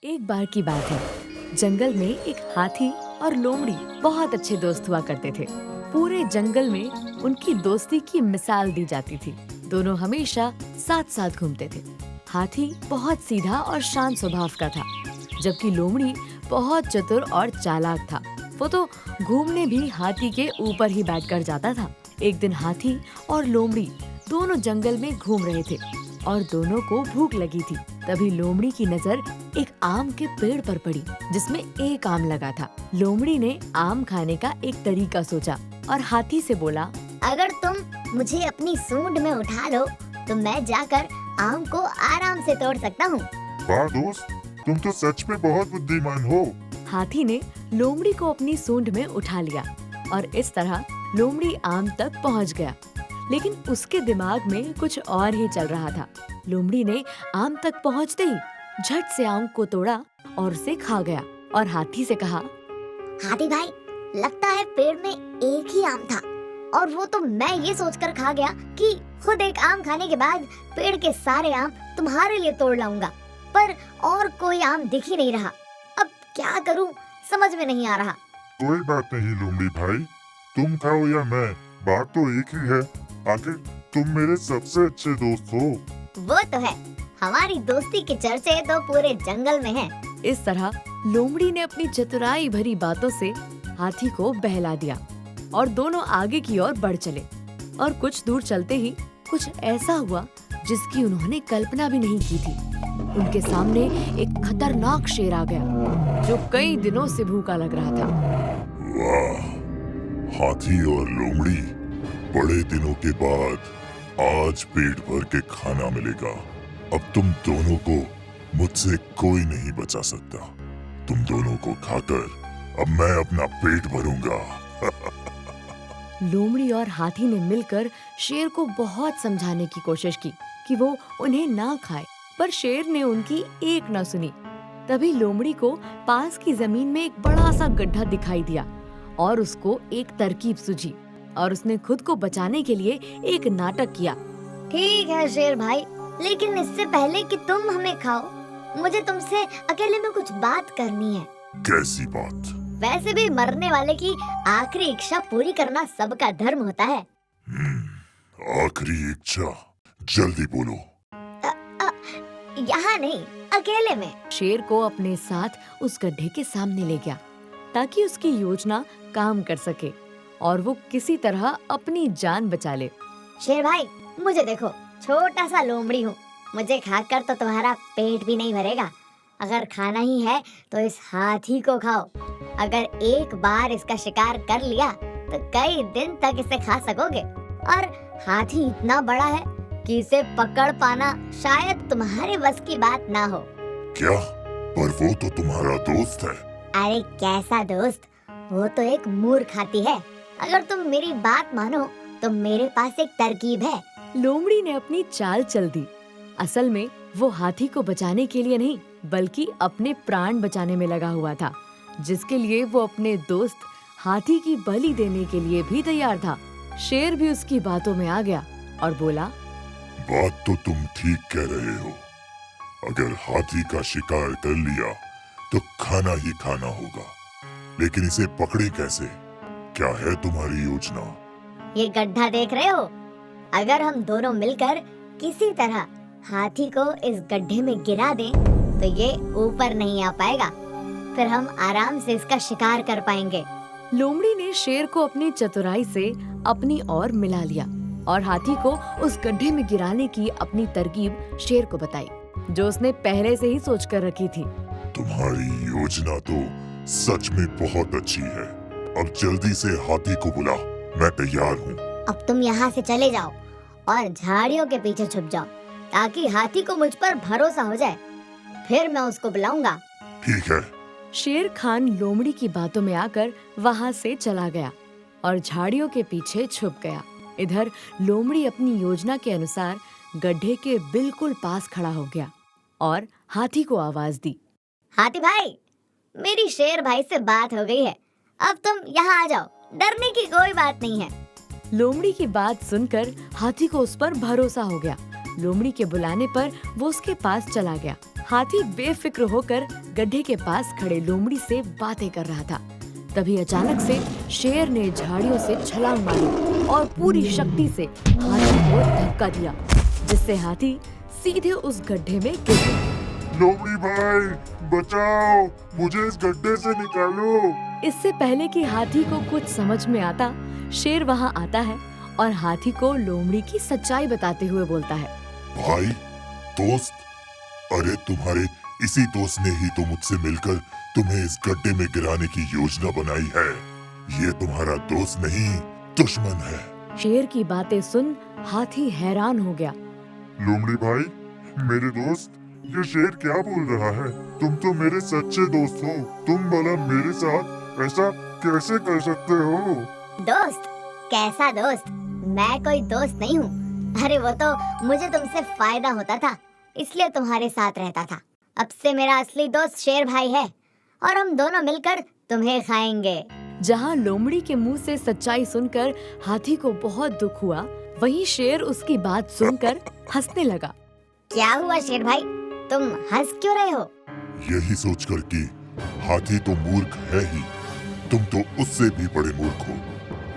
एक बार की बात है। जंगल में एक हाथी और लोमड़ी बहुत अच्छे दोस्त हुआ करते थे। पूरे जंगल में उनकी दोस्ती की मिसाल दी जाती थी। दोनों हमेशा साथ साथ घूमते थे। हाथी बहुत सीधा और शांत स्वभाव का था, जबकि लोमड़ी बहुत चतुर और चालाक था। वो तो घूमने भी हाथी के ऊपर ही बैठकर जाता था। एक दिन हाथी और लोमड़ी दोनों जंगल में घूम रहे थे और दोनों को भूख लगी थी। तभी लोमड़ी की नजर एक आम के पेड़ पर पड़ी, जिसमें एक आम लगा था। लोमड़ी ने आम खाने का एक तरीका सोचा और हाथी से बोला, अगर तुम मुझे अपनी सूंड में उठा लो तो मैं जाकर आम को आराम से तोड़ सकता हूँ। वाह दोस्त, तुम तो सच में बहुत बुद्धिमान हो। हाथी ने लोमड़ी को अपनी सूंड में उठा लिया और इस तरह लोमड़ी आम तक पहुँच गया। लेकिन उसके दिमाग में कुछ और ही चल रहा था। लोमड़ी ने आम तक पहुँचते ही झट से आम को तोड़ा और उसे खा गया और हाथी से कहा, हाथी भाई, लगता है पेड़ में एक ही आम था और वो तो मैं ये सोचकर खा गया कि खुद एक आम खाने के बाद पेड़ के सारे आम तुम्हारे लिए तोड़ लाऊंगा, पर और कोई आम दिख ही नहीं रहा। अब क्या करूं, समझ में नहीं आ रहा। कोई बात नहीं लोमड़ी भाई, तुम खाओ या मैं, बात तो एक ही है। आखिर तुम मेरे सबसे अच्छे दोस्त हो। वो तो है, हमारी दोस्ती के चर्चे तो पूरे जंगल में हैं। इस तरह लोमड़ी ने अपनी चतुराई भरी बातों से हाथी को बहला दिया और दोनों आगे की ओर बढ़ चले। और कुछ दूर चलते ही कुछ ऐसा हुआ जिसकी उन्होंने कल्पना भी नहीं की थी। उनके सामने एक खतरनाक शेर आ गया, जो कई दिनों से भूखा लग रहा था। वाह, हाथी और लोमड़ी, बड़े दिनों के बाद आज पेट भर के खाना मिलेगा। अब तुम दोनों को मुझसे कोई नहीं बचा सकता। तुम दोनों को खाकर अब मैं अपना पेट भरूंगा। लोमड़ी और हाथी ने मिलकर शेर को बहुत समझाने की कोशिश की कि वो उन्हें ना खाए, पर शेर ने उनकी एक न सुनी। तभी लोमड़ी को पास की जमीन में एक बड़ा सा गड्ढा दिखाई दिया और उसको एक तरकीब सूझी और उसने खुद को बचाने के लिए एक नाटक किया। ठीक है शेर भाई, लेकिन इससे पहले कि तुम हमें खाओ, मुझे तुमसे अकेले में कुछ बात करनी है। कैसी बात? वैसे भी मरने वाले की आखिरी इच्छा पूरी करना सबका धर्म होता है। आखिरी इच्छा, जल्दी बोलो। यहाँ नहीं, अकेले में। शेर को अपने साथ उस गड्ढे के सामने ले गया ताकि उसकी योजना काम कर सके और वो किसी तरह अपनी जान बचा ले। शेर भाई, मुझे देखो, छोटा सा लोमड़ी हूँ, मुझे खाकर तो तुम्हारा पेट भी नहीं भरेगा। अगर खाना ही है तो इस हाथी को खाओ। अगर एक बार इसका शिकार कर लिया तो कई दिन तक इसे खा सकोगे। और हाथी इतना बड़ा है कि इसे पकड़ पाना शायद तुम्हारे बस की बात ना हो। क्या? पर वो तो तुम्हारा दोस्त है। अरे कैसा दोस्त, वो तो एक मूर्ख हाथी है। अगर तुम मेरी बात मानो तो मेरे पास एक तरकीब है। लोमड़ी ने अपनी चाल चल दी। असल में वो हाथी को बचाने के लिए नहीं, बल्कि अपने प्राण बचाने में लगा हुआ था, जिसके लिए वो अपने दोस्त हाथी की बलि देने के लिए भी तैयार था। शेर भी उसकी बातों में आ गया और बोला, बात तो तुम ठीक कह रहे हो। अगर हाथी का शिकार कर लिया तो खाना ही खाना होगा, लेकिन इसे पकड़े कैसे? क्या है तुम्हारी योजना? ये गड्ढा देख रहे हो? अगर हम दोनों मिलकर किसी तरह हाथी को इस गड्ढे में गिरा दें तो ये ऊपर नहीं आ पाएगा। फिर हम आराम से इसका शिकार कर पाएंगे। लोमड़ी ने शेर को अपनी चतुराई से अपनी ओर मिला लिया और हाथी को उस गड्ढे में गिराने की अपनी तरकीब शेर को बताई, जो उसने पहले से ही सोच कर रखी थी। तुम्हारी योजना तो सच में बहुत अच्छी है। अब जल्दी से हाथी को बुला, मैं तैयार हूँ। अब तुम यहाँ से चले जाओ और झाड़ियों के पीछे छुप जाओ, ताकि हाथी को मुझ पर भरोसा हो जाए। फिर मैं उसको बुलाऊंगा। ठीक है। शेर खान लोमड़ी की बातों में आकर वहाँ से चला गया और झाड़ियों के पीछे छुप गया। इधर लोमड़ी अपनी योजना के अनुसार गड्ढे के बिल्कुल पास खड़ा हो गया और हाथी को आवाज दी, हाथी भाई, मेरी शेर भाई से बात हो गई है, अब तुम यहाँ आ जाओ, डरने की कोई बात नहीं है। लोमड़ी की बात सुनकर हाथी को उस पर भरोसा हो गया। लोमड़ी के बुलाने पर वो उसके पास चला गया हाथी बेफिक्र होकर गड्ढे के पास खड़े लोमड़ी से बातें कर रहा था। तभी अचानक से शेर ने झाड़ियों से छलांग मारी और पूरी शक्ति से हाथी को धक्का दिया, जिससे हाथी सीधे उस गड्ढे में गिर गया। लोमड़ी भाई बचाओ, मुझे इस गड्ढे से निकालो। इससे पहले कि हाथी को कुछ समझ में आता, शेर वहाँ आता है और हाथी को लोमड़ी की सच्चाई बताते हुए बोलता है। भाई, दोस्त, अरे तुम्हारे इसी दोस्त ने ही तो मुझसे मिलकर तुम्हें इस गड्ढे में गिराने की योजना बनाई है। ये तुम्हारा दोस्त नहीं, दुश्मन है। शेर की बातें सुन हाथी हैरान हो गया। लोमड़ी भाई, मेरे दोस्त, ये शेर क्या बोल रहा है? तुम तो मेरे सच्चे दोस्त हो, तुम भला मेरे साथ ऐसा कैसे कर सकते हो? दोस्त? कैसा दोस्त? मैं कोई दोस्त नहीं हूँ। अरे वो तो मुझे तुमसे फायदा होता था, इसलिए तुम्हारे साथ रहता था। अब से मेरा असली दोस्त शेर भाई है और हम दोनों मिलकर तुम्हें खाएंगे। जहाँ लोमड़ी के मुंह से सच्चाई सुनकर हाथी को बहुत दुख हुआ, वहीं शेर उसकी बात सुनकर हंसने लगा। क्या हुआ शेर भाई, तुम हंस क्यों रहे हो? यही सोचकर कि हाथी तो मूर्ख है ही, तुम तो उससे भी बड़े मूर्ख हो।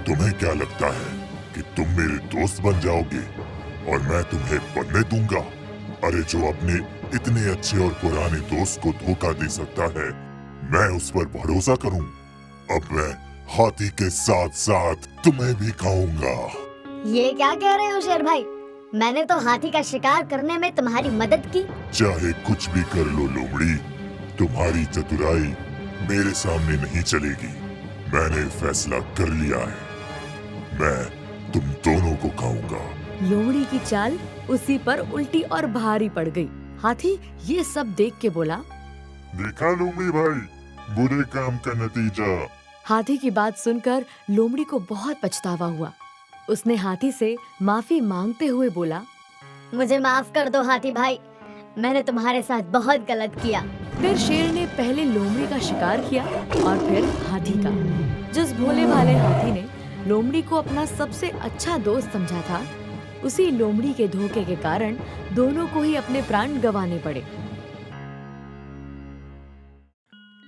तुम्हें क्या लगता है कि तुम मेरे दोस्त बन जाओगे और मैं तुम्हें बनने दूंगा? अरे जो अपने इतने अच्छे और पुराने दोस्त को धोखा दे सकता है, मैं उस पर भरोसा करूं? अब मैं हाथी के साथ साथ तुम्हें भी खाऊंगा। ये क्या कह रहे हो शेर भाई? मैंने तो हाथी का शिकार करने में तुम्हारी मदद की। चाहे कुछ भी कर लो लोमड़ी, तुम्हारी चतुराई मेरे सामने नहीं चलेगी। मैंने फैसला कर लिया है, मैं तुम दोनों को खाऊंगा। लोमड़ी की चाल उसी पर उल्टी और भारी पड़ गई। हाथी ये सब देख के बोला। देखा लोमड़ी भाई, बुरे काम का नतीजा। हाथी की बात सुनकर लोमड़ी को बहुत पछतावा हुआ। उसने हाथी से माफी मांगते हुए बोला। मुझे माफ कर दो हाथी भाई, मैंने तुम्हारे साथ बहुत गलत किया। फिर शेर ने पहले लोमड़ी का शिकार किया और फिर हाथी का। जिस भोले भाले हाथी ने लोमड़ी को अपना सबसे अच्छा दोस्त समझा था, उसी लोमड़ी के धोखे के कारण दोनों को ही अपने प्राण गंवाने पड़े।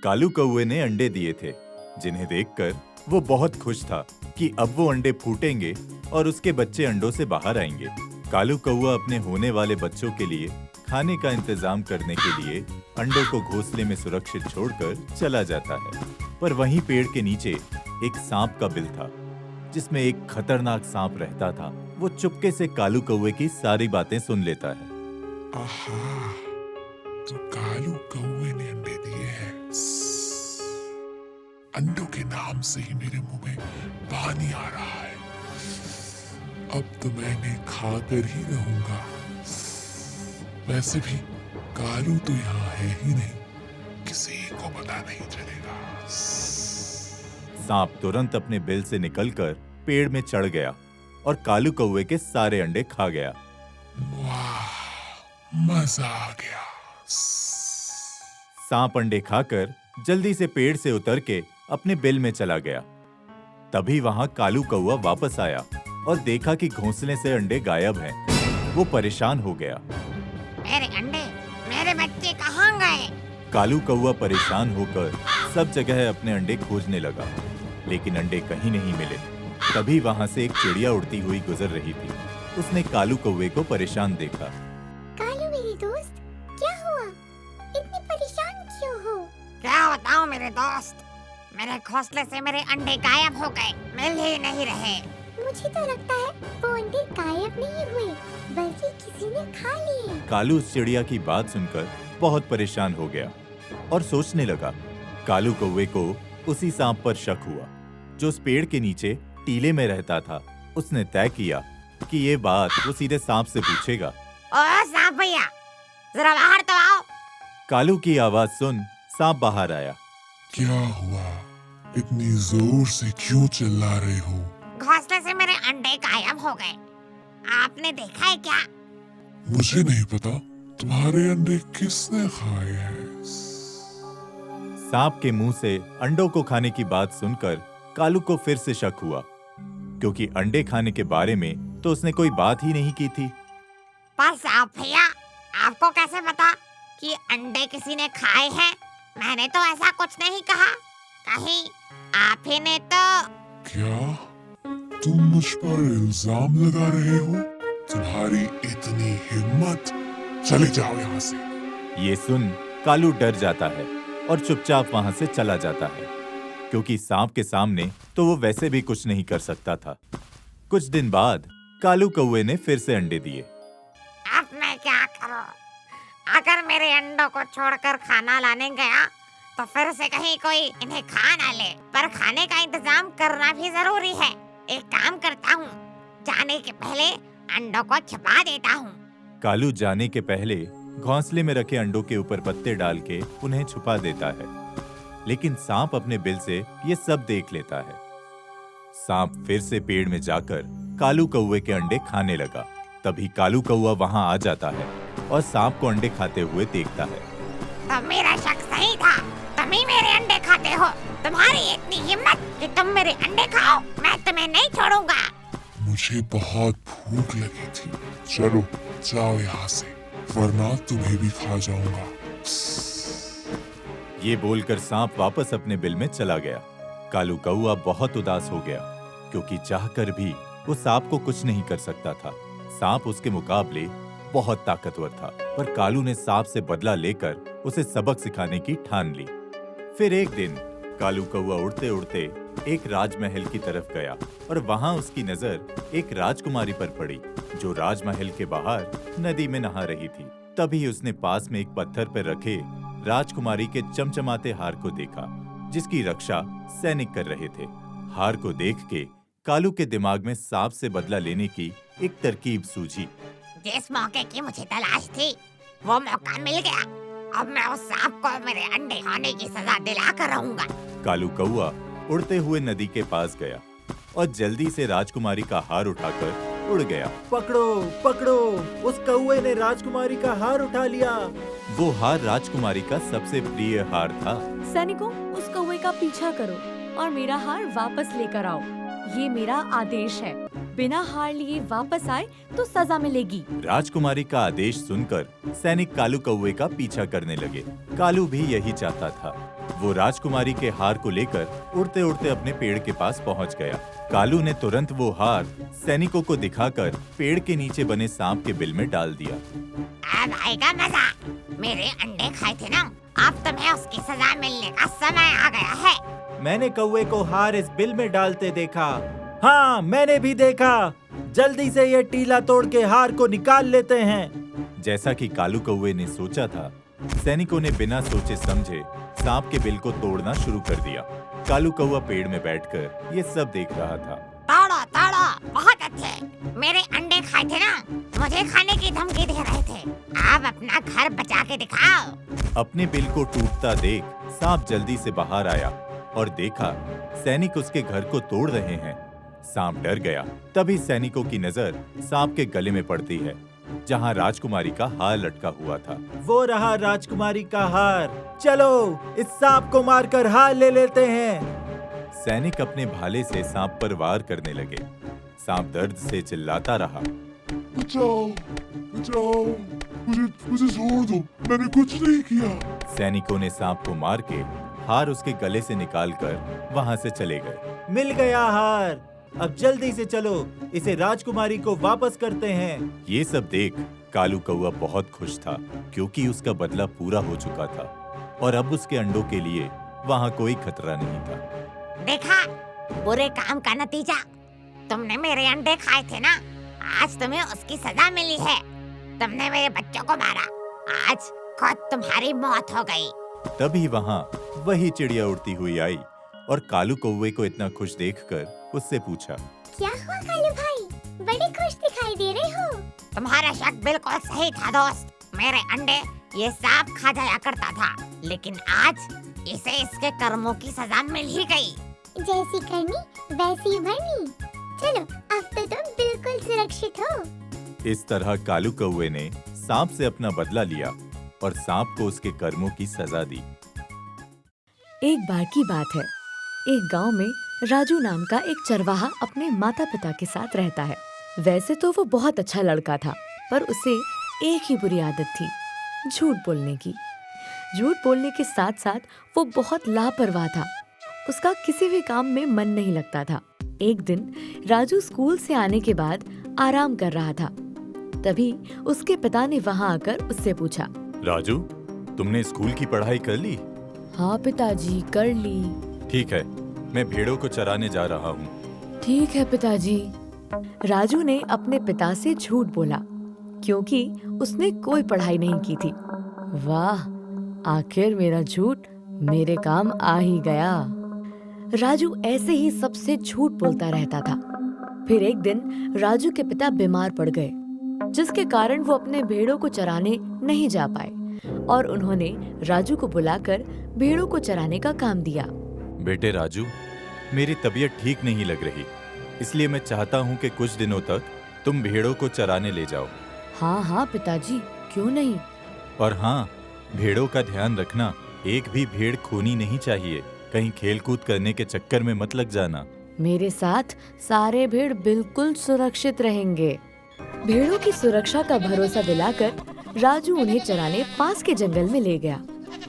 कालू कौवे ने अंडे दिए थे, जिन्हें देखकर वो बहुत खुश था कि अब वो अंडे फूटेंगे और उसके बच्चे अंडों से बाहर आएंगे। कालू कौवा अपने होने वाले बच्चों के लिए खाने का इंतजाम करने के लिए अंडों को घोंसले में सुरक्षित छोड़कर चला जाता है। पर वहीं पेड़ के नीचे एक सांप का बिल था, जिसमें एक खतरनाक सांप रहता था। वो चुपके से कालू कौवे की सारी बातें सुन लेता है। आहा, तो कालू कौवे ने अंडे दिए हैं। अंडों के नाम से ही मेरे मुंह में पानी आ रहा है। अब तो मैं इन्हें खाकर ही रहूंगा। वैसे भी कालू तो यहाँ है ही नहीं, किसी को पता नहीं चलेगा। सांप तुरंत अपने बिल से निकलकर पेड़ में चढ़ गया और कालू कौवे के सारे अंडे खा गया। वाह, मजा आ गया। सांप अंडे खाकर जल्दी से पेड़ से उतर के अपने बिल में चला गया। तभी वहां कालू कौवा वापस आया और देखा कि घोंसले से अंडे गायब हैं। वो परेशान हो गया। मेरे अंडे, मेरे बच्चे कहाँ गए? कालू कौवा परेशान होकर सब जगह अपने अंडे खोजने लगा, लेकिन अंडे कहीं नहीं मिले। तभी वहां से एक चिड़िया उड़ती हुई गुजर रही थी। उसने कालू कौवे को परेशान देखा। कालू मेरे दोस्त, क्या हुआ? इतने परेशान क्यों हो? क्या बताऊं मेरे दोस्त, मेरे घोंसले से मेरे अंडे गायब हो गए, मिल ही नहीं रहे। मुझे तो लगता है वो अंडे गायब नहीं हुए, बल्कि किसी ने खा लिए। कालू उस चिड़िया की बात सुनकर बहुत परेशान हो गया और सोचने लगा। कालू कौवे को उसी सांप पर शक हुआ, जो उस पेड़ के नीचे टीले में रहता था। उसने तय किया कि ये बात वो सीधे सांप से पूछेगा। ओ सांप भैया, जरा बाहर तो आओ। कालू की आवाज सुन सांप बाहर आया। क्या हुआ? इतनी जोर से क्यों चिल्ला रहे हो? घोंसले से मेरे अंडे गायब हो गए, आपने देखा है क्या? मुझे नहीं पता, तुम्हारे अंडे किसने खाए हैं? सांप के मुंह से अंडों को खाने की बात सुनकर कालू को फिर से शक हुआ, क्योंकि अंडे खाने के बारे में तो उसने कोई बात ही नहीं की थी। पर सांप भैया, आपको कैसे पता कि अंडे किसी ने खाए हैं? मैंने तो ऐसा कुछ नहीं कहा। कहीं आप ही ने तो। क्या तुम मुझ पर इल्जाम लगा रहे हो? तुम्हारी इतनी हिम्मत? चले जाओ यहाँ से। ये सुन कालू डर जाता है और चुपचाप वहां से चला जाता है, क्योंकि सांप के सामने तो वो वैसे भी कुछ नहीं कर सकता था। कुछ दिन बाद कालू कौवे ने फिर से अंडे दिए। अब मैं क्या करूं? अगर मेरे अंडों को छोड़कर खाना लाने गया तो फिर से कहीं कोई इन्हें खा ना ले। पर खाने का इंतजाम करना भी जरूरी है। एक काम करता हूँ, जाने के पहले अंडों को छिपा देता हूँ। कालू जाने के पहले घोंसले में रखे अंडों के ऊपर पत्ते डाल के उन्हें छुपा देता है, लेकिन सांप अपने बिल से ये सब देख लेता है। सांप फिर से पेड़ में जाकर कालू कौवे के अंडे खाने लगा। तभी कालू कौवा वहां आ जाता है और सांप को अंडे खाते हुए देखता है। तो मेरा शक सही था, तुम ही मेरे अंडे खाते हो। तुम्हारी इतनी हिम्मत कि तुम मेरे अंडे खाओ, मैं तुम्हें नहीं छोड़ूंगा। मुझे बहुत भूख लगी थी। चलो जाओ यहाँ से, वरना तुम्हें भी खा जाऊंगा। ये बोलकर सांप वापस अपने बिल में चला गया। कालू कौवा बहुत उदास हो गया, क्योंकि चाहकर भी वो सांप को कुछ नहीं कर सकता था। सांप उसके मुकाबले बहुत ताकतवर था, पर कालू ने सांप से बदला लेकर उसे सबक सिखाने की ठान ली। फिर एक दिन कालू कौवा उड़ते उड़ते एक राजमहल की तरफ गया और वहां उसकी नजर एक राजकुमारी पर पड़ी, जो राजमहल के बाहर नदी में नहा रही थी। तभी उसने पास में एक पत्थर पर रखे राजकुमारी के चमचमाते हार को देखा, जिसकी रक्षा सैनिक कर रहे थे। हार को देख के कालू के दिमाग में सांप से बदला लेने की एक तरकीब सूझी। जिस मौके की मुझे तलाश थी, वो मौका मिल गया। अब मैं उस सांप को मेरे अंडे खाने की सजा दिलाकर रहूंगा। कालू कौवा उड़ते हुए नदी के पास गया और जल्दी से राजकुमारी का हार उठाकर उड़ गया। पकड़ो पकड़ो, उस कौवे ने राजकुमारी का हार उठा लिया। वो हार राजकुमारी का सबसे प्रिय हार था। सैनिकों, उस कौवे का पीछा करो और मेरा हार वापस लेकर आओ। ये मेरा आदेश है। बिना हार लिए वापस आए तो सजा मिलेगी। राजकुमारी का आदेश सुनकर सैनिक कालू कौवे का पीछा करने लगे। कालू भी यही चाहता था। वो राजकुमारी के हार को लेकर उड़ते उड़ते अपने पेड़ के पास पहुंच गया। कालू ने तुरंत वो हार सैनिकों को दिखाकर पेड़ के नीचे बने सांप के बिल में डाल दिया। अब आएगा मजा। मेरे अंडे खाए थे ना, अब तुम्हें उसकी सजा मिलने का समय आ गया है। मैंने कौवे को हार इस बिल में डालते देखा। हाँ, मैंने भी देखा। जल्दी से ये टीला तोड़ के हार को निकाल लेते हैं। जैसा कि कालू कौवे ने सोचा था, सैनिकों ने बिना सोचे समझे सांप के बिल को तोड़ना शुरू कर दिया। कालू कौवा पेड़ में बैठकर ये सब देख रहा था। तोड़ो तोड़ो, बहुत अच्छे। मेरे अंडे खाए थे ना, मुझे खाने की धमकी दे रहे थे। अब अपना घर बचा के दिखाओ। अपने बिल को टूटता देख सांप जल्दी से बाहर आया और देखा सैनिक उसके घर को तोड़ रहे हैं। सांप डर गया। तभी सैनिकों की नजर सांप के गले में पड़ती है, जहां राजकुमारी का हार लटका हुआ था। वो रहा राजकुमारी का हार। चलो इस सांप को मारकर हार ले लेते हैं। सैनिक अपने भाले से सांप पर वार करने लगे। सांप दर्द से चिल्लाता रहा। बचाओ बचाओ, मुझे छोड़ दो, मैंने कुछ नहीं किया। सैनिकों ने सांप को मार के हार उसके गले से निकालकर वहां से चले गए। मिल गया हार। अब जल्दी से चलो, इसे राजकुमारी को वापस करते हैं। ये सब देख कालू कौवा बहुत खुश था, क्योंकि उसका बदला पूरा हो चुका था और अब उसके अंडों के लिए वहां कोई खतरा नहीं था। देखा बुरे काम का नतीजा। तुमने मेरे अंडे खाए थे ना, आज तुम्हें उसकी सजा मिली है। तुमने मेरे बच्चों को मारा, आज खुद तुम्हारी मौत हो गई। तभी वहां वही चिड़िया उड़ती हुई आई और कालू कौवे को इतना खुश देखकर उससे पूछा, क्या हुआ कालू भाई, बड़े खुश दिखाई दे रहे हो। तुम्हारा शक बिल्कुल सही था दोस्त। मेरे अंडे ये सांप खा जाया करता था, लेकिन आज इसे इसके कर्मों की सजा मिल ही गई। जैसी करनी वैसी भरनी। चलो अब तो तुम बिल्कुल सुरक्षित हो। इस तरह कालू कौवे ने सांप से अपना बदला लिया और सांप को उसके कर्मों की सजा दी। एक बार की बात है, एक गांव में राजू नाम का एक चरवाहा अपने माता पिता के साथ रहता है। वैसे तो वो बहुत अच्छा लड़का था, पर उसे एक ही बुरी आदत थी। झूठ बोलने की। झूठ बोलने के साथ साथ वो बहुत लापरवाह था। उसका किसी भी काम में मन नहीं लगता था। एक दिन राजू स्कूल से आने के बाद आराम कर रहा था। तभी उसके पिता ने वहाँ आकर उससे पूछा, राजू, तुमने स्कूल की पढ़ाई कर ली? हाँ पिताजी, कर ली। ठीक है, मैं भेड़ों को चराने जा रहा हूँ। ठीक है पिताजी। राजू ने अपने पिता से झूठ बोला क्योंकि उसने कोई पढ़ाई नहीं की थी। वाह, आखिर मेरा झूठ मेरे काम आ ही गया। राजू ऐसे ही सबसे झूठ बोलता रहता था। फिर एक दिन राजू के पिता बीमार पड़ गए, जिसके कारण वो अपने भेड़ों को चराने नहीं जा पाए और उन्होंने राजू को बुलाकर भेड़ों को चराने का काम दिया। बेटे राजू, मेरी तबीयत ठीक नहीं लग रही, इसलिए मैं चाहता हूँ कि कुछ दिनों तक तुम भेड़ों को चराने ले जाओ। हाँ हाँ पिताजी, क्यों नहीं। और हाँ, भेड़ों का ध्यान रखना, एक भी भेड़ खोनी नहीं चाहिए। कहीं खेलकूद करने के चक्कर में मत लग जाना। मेरे साथ सारे भेड़ बिल्कुल सुरक्षित रहेंगे। भेड़ों की सुरक्षा का भरोसा दिलाकर राजू उन्हें चराने पास के जंगल में ले गया।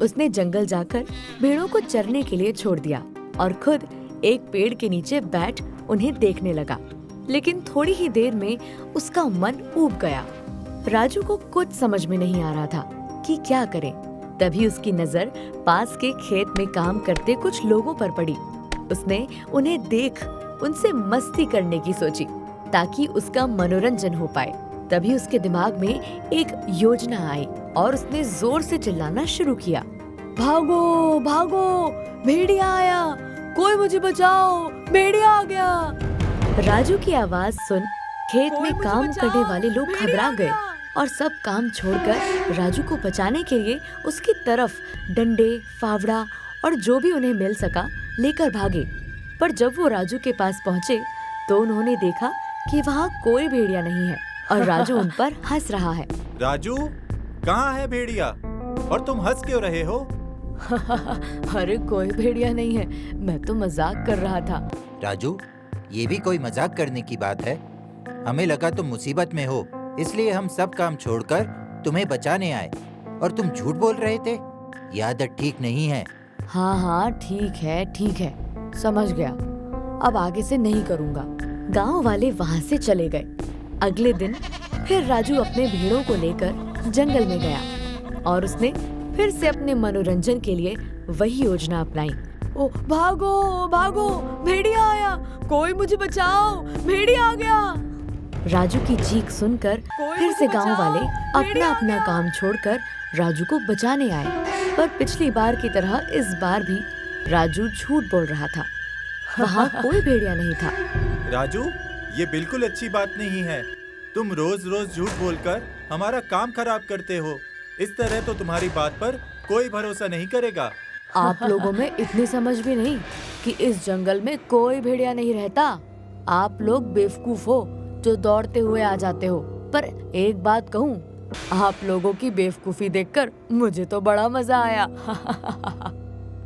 उसने जंगल जाकर भेड़ों को चरने के लिए छोड़ दिया और खुद एक पेड़ के नीचे बैठ उन्हें देखने लगा। लेकिन थोड़ी ही देर में उसका मन ऊब गया। राजू को कुछ समझ में नहीं आ रहा था कि क्या करे। तभी उसकी नजर पास के खेत में काम करते कुछ लोगों पर पड़ी। उसने उन्हें देख उनसे मस्ती करने की सोची ताकि उसका मनोरंजन हो पाए। तभी उसके दिमाग में एक योजना आई और उसने जोर से चिल्लाना शुरू किया, भागो भागो, भेड़िया आया, कोई मुझे बचाओ, भेड़िया आ गया। राजू की आवाज सुन खेत में काम करने वाले लोग घबरा गए और सब काम छोड़कर राजू को बचाने के लिए उसकी तरफ डंडे, फावड़ा और जो भी उन्हें मिल सका लेकर भागे। पर जब वो राजू के पास पहुँचे तो उन्होंने देखा कि वहाँ कोई भेड़िया नहीं है और राजू उन पर हंस रहा है। राजू, कहाँ है भेड़िया और तुम हंस क्यों रहे हो? अरे कोई भेड़िया नहीं है, मैं तो मजाक कर रहा था। राजू, ये भी कोई मजाक करने की बात है? हमें लगा तुम मुसीबत में हो, इसलिए हम सब काम छोड़कर तुम्हें बचाने आए और तुम झूठ बोल रहे थे। ये आदत ठीक नहीं है। हाँ हाँ, ठीक है, समझ गया। अब आगे से नहीं करूँगा। गांव वाले वहाँ से चले गए। अगले दिन फिर राजू अपने भेड़ों को लेकर जंगल में गया और उसने फिर से अपने मनोरंजन के लिए वही योजना अपनाई। ओ भागो भागो, भेड़िया आया, कोई मुझे बचाओ, भेड़िया आ गया। राजू की चीख सुनकर फिर से गांव वाले अपना अपना काम छोड़कर राजू को बचाने आए। पर पिछली बार की तरह इस बार भी राजू झूठ बोल रहा था। वहाँ कोई भेड़िया नहीं था। राजू, ये बिल्कुल अच्छी बात नहीं है। तुम रोज रोज झूठ बोलकर हमारा काम खराब करते हो। इस तरह तो तुम्हारी बात पर कोई भरोसा नहीं करेगा। आप लोगों में इतनी समझ भी नहीं कि इस जंगल में कोई भेड़िया नहीं रहता। आप लोग बेवकूफ हो जो दौड़ते हुए आ जाते हो। पर एक बात कहूँ, आप लोगों की बेवकूफी देखकर मुझे तो बड़ा मजा आया।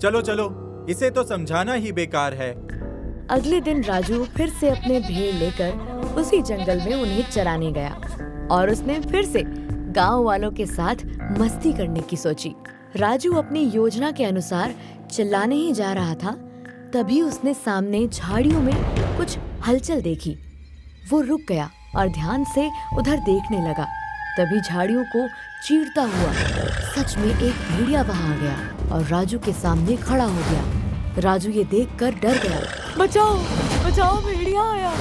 चलो चलो, इसे तो समझाना ही बेकार है। अगले दिन राजू फिर से अपने भेड़ लेकर उसी जंगल में उन्हें चराने गया और उसने फिर से गांव वालों के साथ मस्ती करने की सोची। राजू अपनी योजना के अनुसार चिल्लाने ही जा रहा था, तभी उसने सामने झाड़ियों में कुछ हलचल देखी। वो रुक गया और ध्यान से उधर देखने लगा। तभी झाड़ियों को चीरता हुआ सच में एक भेड़िया वहां आ गया और राजू के सामने खड़ा हो गया। राजू ये देखकर डर गया। बचाओ बचाओ, भेड़िया आया,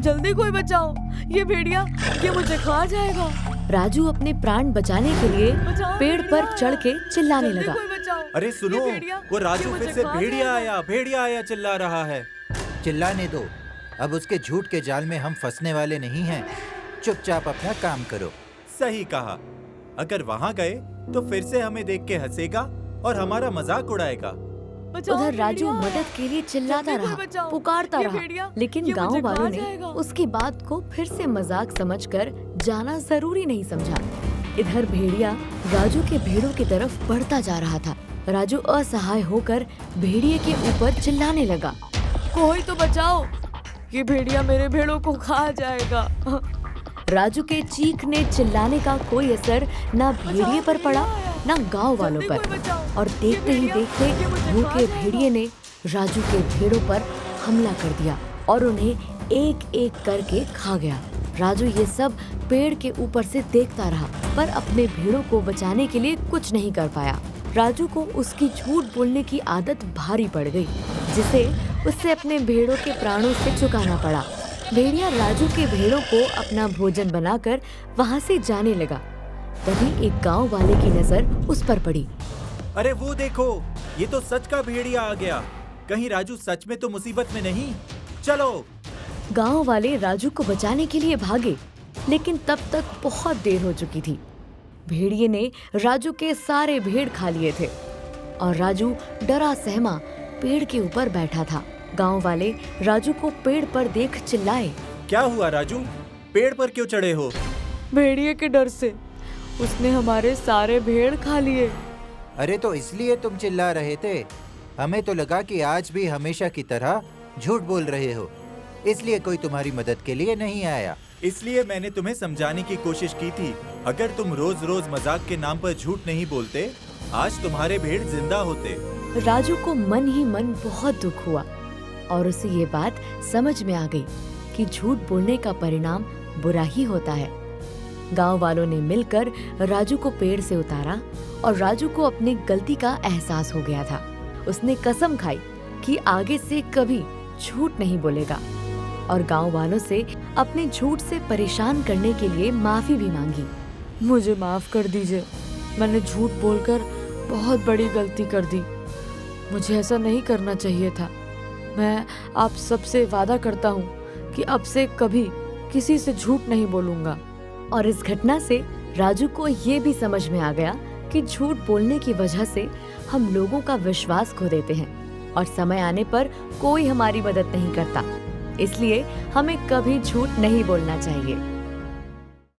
जल्दी कोई बचाओ, ये भेड़िया ये मुझे खा जाएगा। राजू अपने प्राण बचाने के लिए पेड़ पर चढ़ के चिल्लाने लगा। अरे सुनो, वो राजू फिर से भेड़िया आया चिल्ला रहा है। चिल्लाने दो, अब उसके झूठ के जाल में हम फंसने वाले नहीं हैं। चुपचाप अपना काम करो। सही कहा। अगर वहाँ गए तो फिर से हमें देख के हंसेगा और हमारा मजाक उड़ाएगा। उधर राजू मदद के लिए चिल्लाता रहा, पुकारता रहा, लेकिन गांव वालों ने उसकी बात को फिर से मजाक समझकर जाना जरूरी नहीं समझा। इधर भेड़िया राजू के भेड़ों की तरफ बढ़ता जा रहा था। राजू असहाय होकर भेड़िए के ऊपर चिल्लाने लगा, कोई तो बचाओ, ये भेड़िया मेरे भेड़ों को खा जाएगा। राजू के चीखने चिल्लाने का कोई असर ना भेड़िए पर पड़ा ना गांव वालों पर, और देखते ही देखते भूखे भेड़िए ने राजू के भेड़ों पर हमला कर दिया और उन्हें एक एक करके खा गया। राजू ये सब पेड़ के ऊपर से देखता रहा, पर अपने भेड़ों को बचाने के लिए कुछ नहीं कर पाया। राजू को उसकी झूठ बोलने की आदत भारी पड़ गई, जिसे उससे अपने भेड़ों के प्राणों से चुकाना पड़ा। भेड़िया राजू के भेड़ों को अपना भोजन बनाकर वहाँ से जाने लगा। तभी एक गांव वाले की नजर उस पर पड़ी। अरे वो देखो, ये तो सच का भेड़िया आ गया। कहीं राजू सच में तो मुसीबत में नहीं? चलो। गांव वाले राजू को बचाने के लिए भागे, लेकिन तब तक बहुत देर हो चुकी थी। भेड़िए ने राजू के सारे भेड़ खा लिए थे और राजू डरा सहमा पेड़ के ऊपर बैठा था। गांव वाले राजू को पेड़ पर देख चिल्लाए, क्या हुआ राजू, पेड़ पर क्यों चढ़े हो? भेड़िए के डर से, उसने हमारे सारे भेड़ खा लिए। अरे तो इसलिए तुम चिल्ला रहे थे? हमें तो लगा कि आज भी हमेशा की तरह झूठ बोल रहे हो, इसलिए कोई तुम्हारी मदद के लिए नहीं आया। इसलिए मैंने तुम्हें समझाने की कोशिश की थी। अगर तुम रोज रोज मजाक के नाम पर झूठ नहीं बोलते, आज तुम्हारे भेड़ जिंदा होते। राजू को मन ही मन बहुत दुख हुआ और उसे ये बात समझ में आ गई कि झूठ बोलने का परिणाम बुरा ही होता है। गांव वालों ने मिलकर राजू को पेड़ से उतारा और राजू को अपनी गलती का एहसास हो गया था। उसने कसम खाई कि आगे से कभी झूठ नहीं बोलेगा और गांव वालों से अपने झूठ से परेशान करने के लिए माफी भी मांगी। मुझे माफ कर दीजिए, मैंने झूठ बोलकर बहुत बड़ी गलती कर दी। मुझे ऐसा नहीं करना चाहिए था। मैं आप सबसे वादा करता हूँ कि अब से कभी किसी से झूठ नहीं बोलूंगा। और इस घटना से राजू को ये भी समझ में आ गया कि झूठ बोलने की वजह से हम लोगों का विश्वास खो देते हैं और समय आने पर कोई हमारी मदद नहीं करता। इसलिए हमें कभी झूठ नहीं बोलना चाहिए।